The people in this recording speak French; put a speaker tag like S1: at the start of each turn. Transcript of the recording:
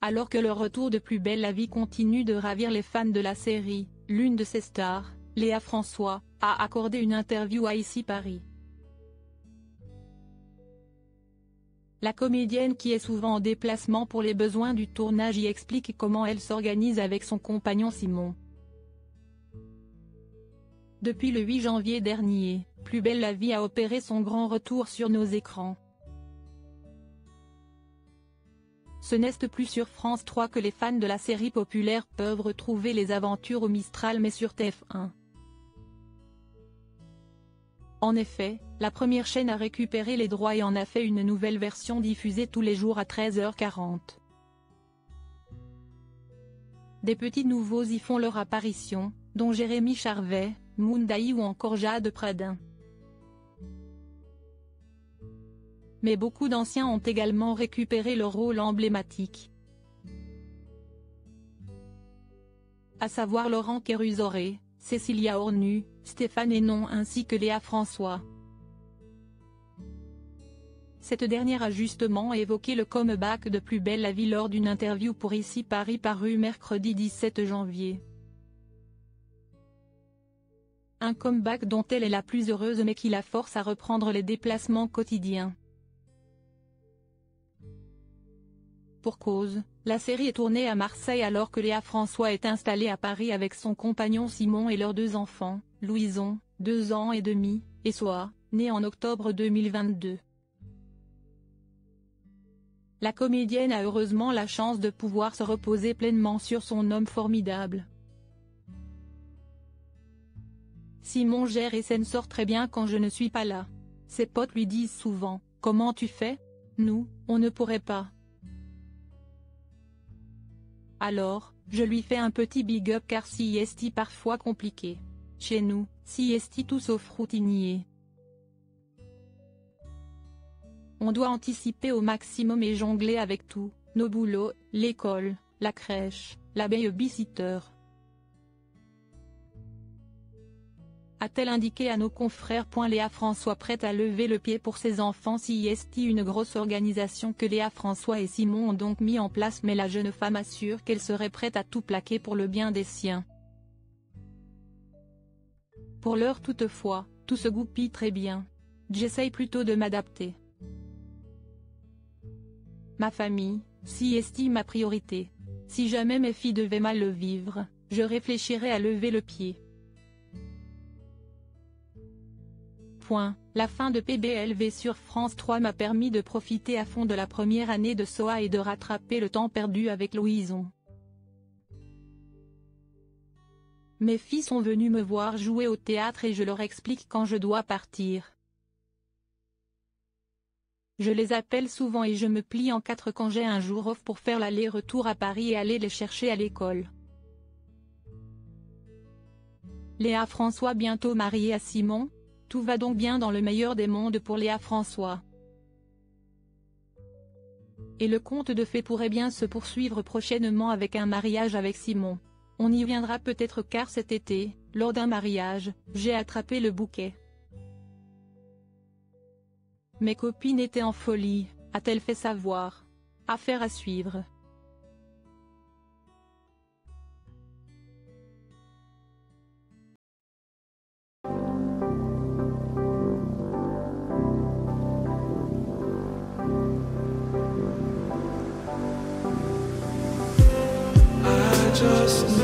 S1: Alors que le retour de Plus belle la vie continue de ravir les fans de la série, l'une de ses stars, Léa François, a accordé une interview à Ici Paris. La comédienne, qui est souvent en déplacement pour les besoins du tournage, y explique comment elle s'organise avec son compagnon Simon. Depuis le 8 janvier dernier, Plus belle la vie a opéré son grand retour sur nos écrans. Ce n'est plus sur France 3 que les fans de la série populaire peuvent retrouver les aventures au Mistral, mais sur TF1. En effet, la première chaîne a récupéré les droits et en a fait une nouvelle version diffusée tous les jours à 13h40. Des petits nouveaux y font leur apparition, dont Jérémy Charvet, Moundaï ou encore Jade Pradin. Mais beaucoup d'anciens ont également récupéré leur rôle emblématique. À savoir Laurent Kérusoré, Cécilia Ornu, Stéphane Hénon ainsi que Léa François. Cette dernière a justement évoqué le comeback de Plus belle la vie lors d'une interview pour Ici Paris parue mercredi 17 janvier. Un comeback dont elle est la plus heureuse mais qui la force à reprendre les déplacements quotidiens. Pour cause, la série est tournée à Marseille alors que Léa François est installée à Paris avec son compagnon Simon et leurs 2 enfants, Louison, 2 ans et demi, et Soa, né en octobre 2022. La comédienne a heureusement la chance de pouvoir se reposer pleinement sur son homme formidable. Simon gère et s'en sort très bien quand je ne suis pas là. Ses potes lui disent souvent « Comment tu fais ? Nous, on ne pourrait pas ». Alors, je lui fais un petit big up car si est parfois compliqué. Chez nous, si est tout sauf routinier. On doit anticiper au maximum et jongler avec tout, nos boulots, l'école, la crèche, la babysitter. A-t-elle indiqué à nos confrères. Léa François prête à lever le pied pour ses enfants. Si est une grosse organisation que Léa François et Simon ont donc mis en place, mais la jeune femme assure qu'elle serait prête à tout plaquer pour le bien des siens. Pour l'heure toutefois, tout se goupille très bien. J'essaye plutôt de m'adapter. Ma famille, si est ma priorité. Si jamais mes filles devaient mal le vivre, je réfléchirais à lever le pied. La fin de PBLV sur France 3 m'a permis de profiter à fond de la première année de SOA et de rattraper le temps perdu avec Louison. Mes filles sont venues me voir jouer au théâtre et je leur explique quand je dois partir. Je les appelle souvent et je me plie en 4 quand j'ai un jour off pour faire l'aller-retour à Paris et aller les chercher à l'école. Léa François bientôt mariée à Simon. Tout va donc bien dans le meilleur des mondes pour Léa François. Et le conte de fées pourrait bien se poursuivre prochainement avec un mariage avec Simon. On y viendra peut-être car cet été, lors d'un mariage, j'ai attrapé le bouquet. Mes copines étaient en folie, a-t-elle fait savoir. Affaire à suivre.
S2: Just